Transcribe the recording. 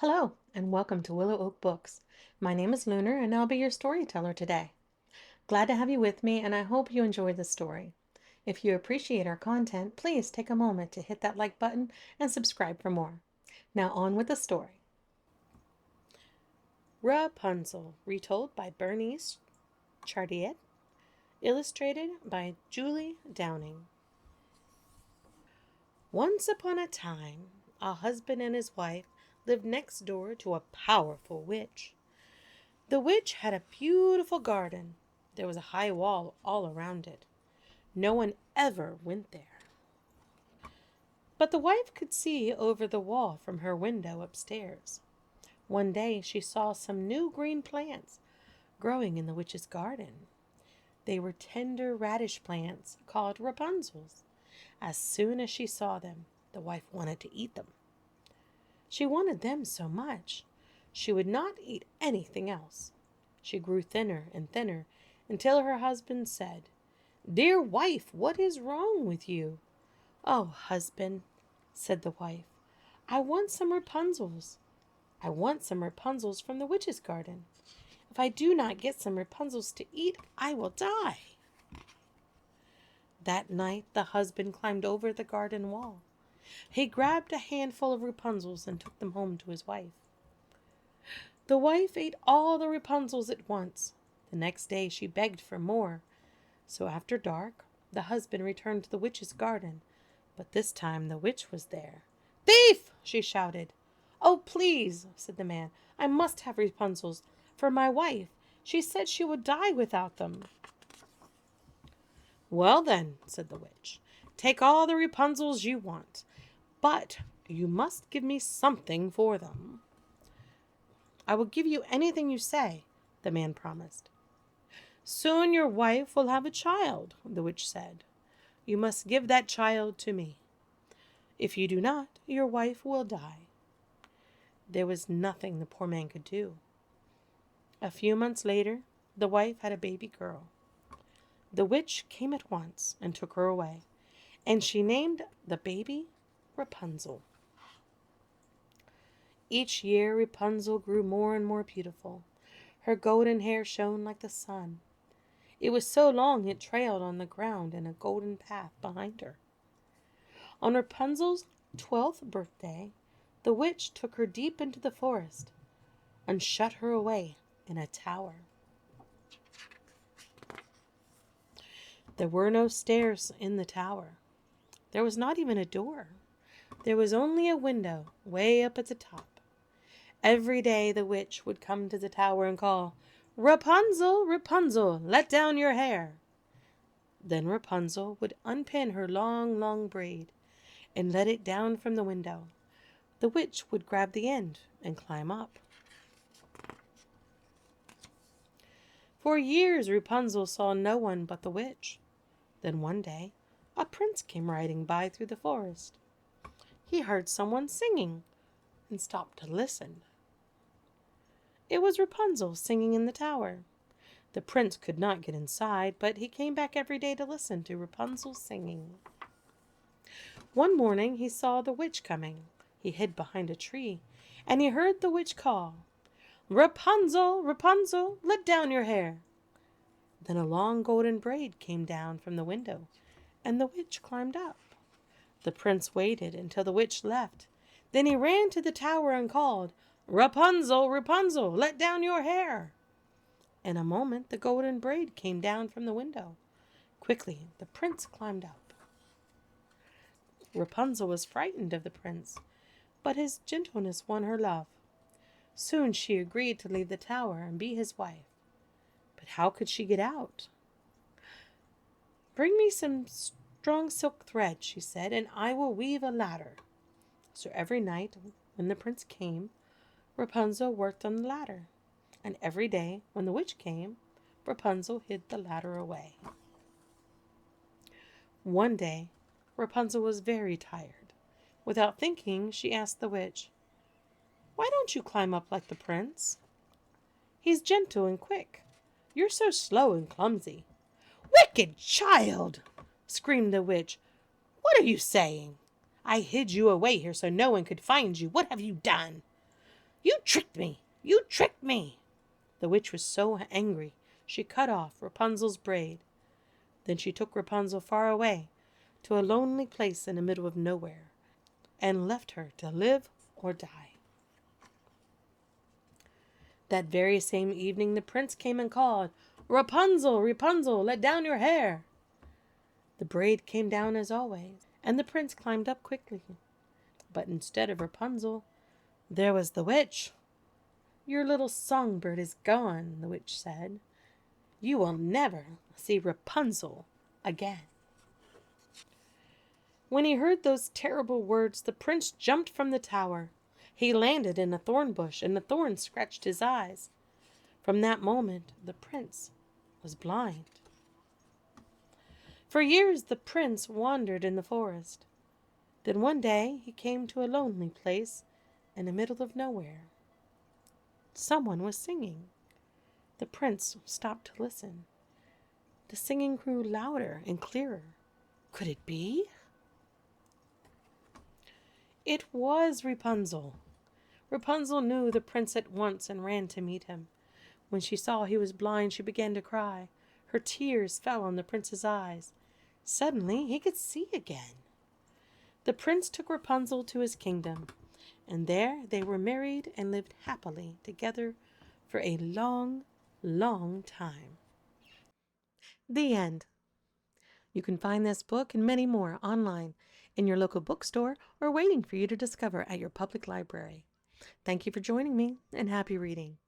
Hello, and welcome to Willow Oak Books. My name is Lunar, and I'll be your storyteller today. Glad to have you with me, and I hope you enjoy the story. If you appreciate our content, please take a moment to hit that like button and subscribe for more. Now, on with the story. Rapunzel, retold by Bernice, Chardiet, illustrated by Julie Downing. Once upon a time, a husband and his wife lived next door to a powerful witch. The witch had a beautiful garden. There was a high wall all around it. No one ever went there. But the wife could see over the wall from her window upstairs. One day she saw some new green plants growing in the witch's garden. They were tender radish plants called Rapunzels. As soon as she saw them, the wife wanted to eat them. She wanted them so much, she would not eat anything else. She grew thinner and thinner until her husband said, "Dear wife, what is wrong with you?" "Oh, husband," said the wife, I want some Rapunzels. I want some Rapunzels from the witch's garden. If I do not get some Rapunzels to eat, I will die." That night the husband climbed over the garden wall. He grabbed a handful of Rapunzels and took them home to his wife. The wife ate all the Rapunzels at once. The next day she begged for more. So after dark, the husband returned to the witch's garden, but this time the witch was there. "Thief!" she shouted. "Oh, please," said the man, "I must have Rapunzels for my wife. She said she would die without them." "Well then," said the witch, "take all the Rapunzels you want, but you must give me something for them." "I will give you anything you say," the man promised. "Soon your wife will have a child," the witch said. "You must give that child to me. If you do not, your wife will die." There was nothing the poor man could do. A few months later, the wife had a baby girl. The witch came at once and took her away, and she named the baby Rapunzel. Each year Rapunzel grew more and more beautiful. Her golden hair shone like the sun. It was so long it trailed on the ground in a golden path behind her. On Rapunzel's 12th birthday, the witch took her deep into the forest and shut her away in a tower. There were no stairs in the tower. There was not even a door. There was only a window way up at the top. Every day the witch would come to the tower and call, "Rapunzel, Rapunzel, let down your hair." Then Rapunzel would unpin her long, long braid and let it down from the window. The witch would grab the end and climb up. For years Rapunzel saw no one but the witch. Then one day a prince came riding by through the forest. He heard someone singing and stopped to listen. It was Rapunzel singing in the tower. The prince could not get inside, but he came back every day to listen to Rapunzel's singing. One morning he saw the witch coming. He hid behind a tree, and he heard the witch call, "Rapunzel, Rapunzel, let down your hair." Then a long golden braid came down from the window, and the witch climbed up. The prince waited until the witch left. Then he ran to the tower and called, "Rapunzel, Rapunzel, let down your hair." In a moment the golden braid came down from the window. Quickly the prince climbed up. Rapunzel was frightened of the prince, but his gentleness won her love. Soon she agreed to leave the tower and be his wife. But how could she get out? "Bring me some strong silk thread," she said, "and I will weave a ladder." So every night when the prince came, Rapunzel worked on the ladder. And every day when the witch came, Rapunzel hid the ladder away. One day Rapunzel was very tired. Without thinking, she asked the witch, "Why don't you climb up like the prince? He's gentle and quick. You're so slow and clumsy." "Wicked child!" screamed the witch. "What are you saying? I hid you away here so no one could find you. What have you done?" "You tricked me! You tricked me!" The witch was so angry she cut off Rapunzel's braid. Then she took Rapunzel far away to a lonely place in the middle of nowhere and left her to live or die. That very same evening the prince came and called, "Rapunzel, Rapunzel, let down your hair." The braid came down as always, and the prince climbed up quickly. But instead of Rapunzel, there was the witch. "Your little songbird is gone," the witch said. "You will never see Rapunzel again." When he heard those terrible words, the prince jumped from the tower. He landed in a thorn bush, and the thorn scratched his eyes. From that moment, the prince was blind. For years, the prince wandered in the forest. Then one day, he came to a lonely place in the middle of nowhere. Someone was singing. The prince stopped to listen. The singing grew louder and clearer. Could it be? It was Rapunzel. Rapunzel knew the prince at once and ran to meet him. When she saw he was blind, she began to cry. Her tears fell on the prince's eyes. Suddenly, he could see again. The prince took Rapunzel to his kingdom, and there they were married and lived happily together for a long, long time. The end. You can find this book and many more online in your local bookstore or waiting for you to discover at your public library. Thank you for joining me, and happy reading.